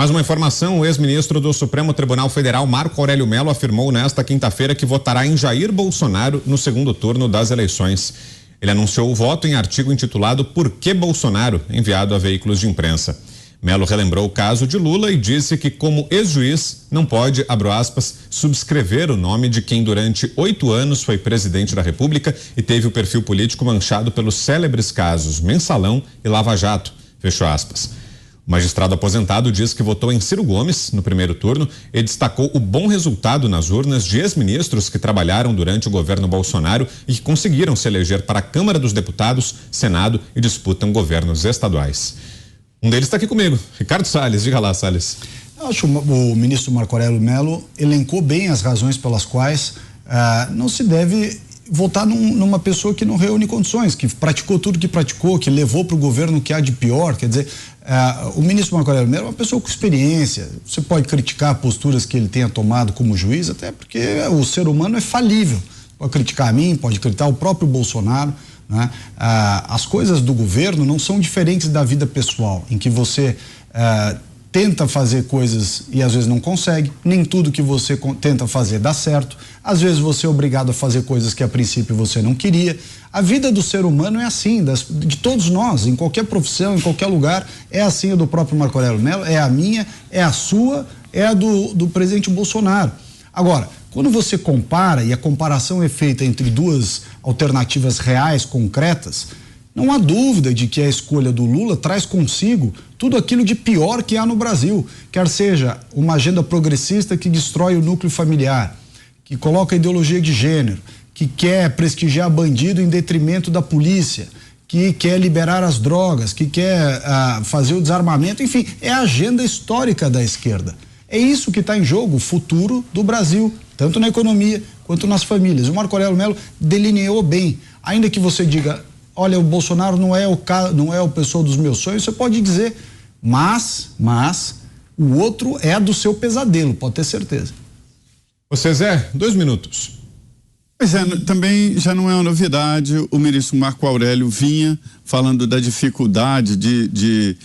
Mais uma informação: o ex-ministro do Supremo Tribunal Federal, Marco Aurélio Mello, afirmou nesta quinta-feira que votará em Jair Bolsonaro no segundo turno das eleições. Ele anunciou o voto em artigo intitulado Por que Bolsonaro?, enviado a veículos de imprensa. Mello relembrou o caso de Lula e disse que, como ex-juiz, não pode, abro aspas, subscrever o nome de quem durante 8 anos foi presidente da República e teve o perfil político manchado pelos célebres casos Mensalão e Lava Jato, fechou aspas. O magistrado aposentado diz que votou em Ciro Gomes no primeiro turno e destacou o bom resultado nas urnas de ex-ministros que trabalharam durante o governo Bolsonaro e que conseguiram se eleger para a Câmara dos Deputados, Senado e disputam governos estaduais. Um deles está aqui comigo, Ricardo Salles. Diga lá, Salles. Eu acho que o ministro Marco Aurélio Mello elencou bem as razões pelas quais não se deve votar numa pessoa que não reúne condições, que praticou tudo que praticou, que levou para o governo o que há de pior. Quer dizer, o ministro Marco Aurélio Mello é uma pessoa com experiência. Você pode criticar posturas que ele tenha tomado como juiz, até porque o ser humano é falível. Pode criticar a mim, pode criticar o próprio Bolsonaro, né? As coisas do governo não são diferentes da vida pessoal, em que você tenta fazer coisas e às vezes não consegue, nem tudo que você tenta fazer dá certo, às vezes você é obrigado a fazer coisas que a princípio você não queria. A vida do ser humano é assim, de todos nós, em qualquer profissão, em qualquer lugar, é assim. A do próprio Marco Aurélio Mello, é a minha, é a sua, é a do presidente Bolsonaro. Agora, quando você compara, e a comparação é feita entre duas alternativas reais, concretas, não há dúvida de que a escolha do Lula traz consigo tudo aquilo de pior que há no Brasil, quer seja uma agenda progressista que destrói o núcleo familiar, que coloca a ideologia de gênero, que quer prestigiar bandido em detrimento da polícia, que quer liberar as drogas, que quer fazer o desarmamento, enfim, é a agenda histórica da esquerda. É isso que está em jogo, o futuro do Brasil, tanto na economia quanto nas famílias. O Marco Aurélio Mello delineou bem, ainda que você diga, olha, o Bolsonaro não é o pessoa dos meus sonhos, você pode dizer, mas o outro é do seu pesadelo, pode ter certeza. Você, Zé, 2 minutos. Pois é, também já não é uma novidade, o ministro Marco Aurélio vinha falando da dificuldade de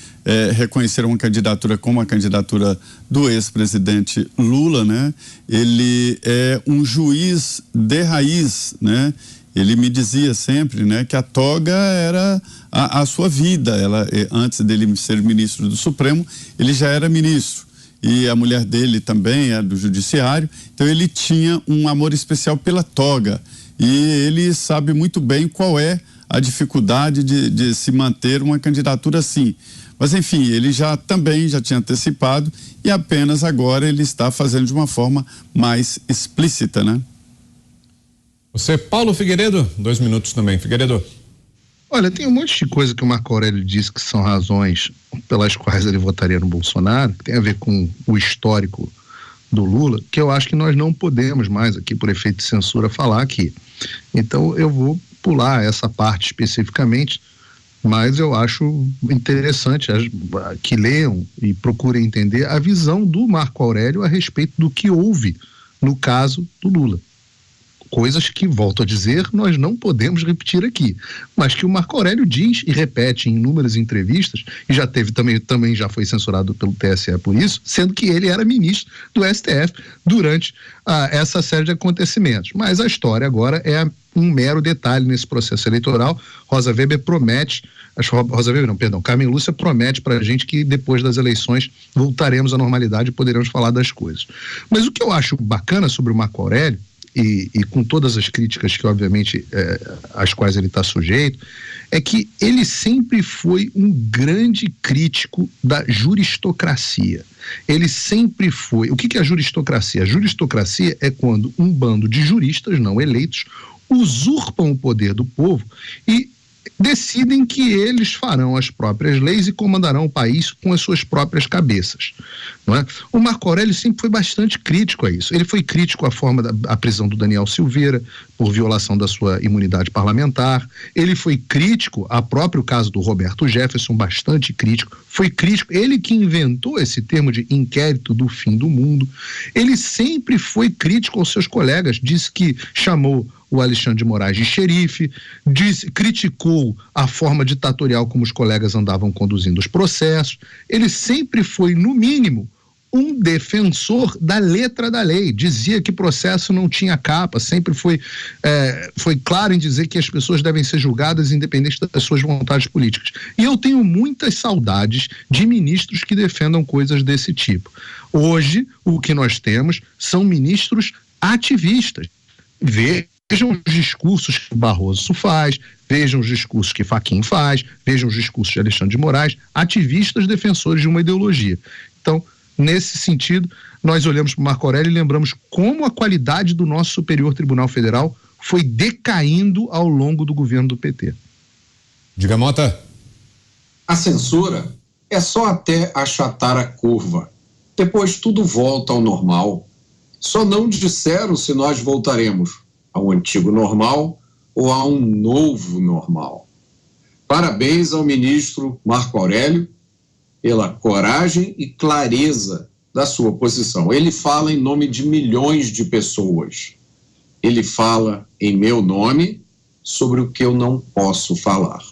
reconhecer uma candidatura como a candidatura do ex-presidente Lula, né? Ele é um juiz de raiz, né? Ele me dizia sempre, né, que a toga era a sua vida. Antes dele ser ministro do Supremo, ele já era ministro. E a mulher dele também é do judiciário, então ele tinha um amor especial pela toga e ele sabe muito bem qual é a dificuldade de se manter uma candidatura assim. Mas enfim, ele já tinha antecipado e apenas agora ele está fazendo de uma forma mais explícita, né? Você, Paulo Figueiredo, 2 minutos também. Figueiredo. Olha, tem um monte de coisa que o Marco Aurélio disse que são razões pelas quais ele votaria no Bolsonaro, que tem a ver com o histórico do Lula, que eu acho que nós não podemos mais aqui, por efeito de censura, falar aqui. Então eu vou pular essa parte especificamente, mas eu acho interessante que leiam e procurem entender a visão do Marco Aurélio a respeito do que houve no caso do Lula. Coisas que, volto a dizer, nós não podemos repetir aqui, mas que o Marco Aurélio diz e repete em inúmeras entrevistas, e já teve também já foi censurado pelo TSE por isso, sendo que ele era ministro do STF durante essa série de acontecimentos. Mas a história agora é um mero detalhe nesse processo eleitoral. Carmen Lúcia promete pra gente que depois das eleições voltaremos à normalidade e poderemos falar das coisas. Mas o que eu acho bacana sobre o Marco Aurélio, e com todas as críticas que obviamente às quais ele está sujeito, é que ele sempre foi um grande crítico da juristocracia. Ele sempre foi. O que é a juristocracia? A juristocracia é quando um bando de juristas não eleitos usurpam o poder do povo e decidem que eles farão as próprias leis e comandarão o país com as suas próprias cabeças, não é? O Marco Aurélio sempre foi bastante crítico a isso. Ele foi crítico à forma da prisão do Daniel Silveira por violação da sua imunidade parlamentar. Ele foi crítico ao próprio caso do Roberto Jefferson, bastante crítico. Foi crítico, ele que inventou esse termo de inquérito do fim do mundo. Ele sempre foi crítico aos seus colegas, disse que chamou o Alexandre de Moraes de xerife, criticou a forma ditatorial como os colegas andavam conduzindo os processos. Ele sempre foi, no mínimo, um defensor da letra da lei, dizia que processo não tinha capa, sempre foi claro em dizer que as pessoas devem ser julgadas independente das suas vontades políticas. E eu tenho muitas saudades de ministros que defendam coisas desse tipo. Hoje, o que nós temos são ministros ativistas. Vejam os discursos que o Barroso faz, vejam os discursos que Fachin faz, vejam os discursos de Alexandre de Moraes, ativistas defensores de uma ideologia. Então, nesse sentido, nós olhamos para o Marco Aurélio e lembramos como a qualidade do nosso Superior Tribunal Federal foi decaindo ao longo do governo do PT. Diga, Mota. A censura é só até achatar a curva. Depois tudo volta ao normal. Só não disseram se nós voltaremos ao antigo normal ou a um novo normal. Parabéns ao ministro Marco Aurélio pela coragem e clareza da sua posição. Ele fala em nome de milhões de pessoas. Ele fala em meu nome sobre o que eu não posso falar.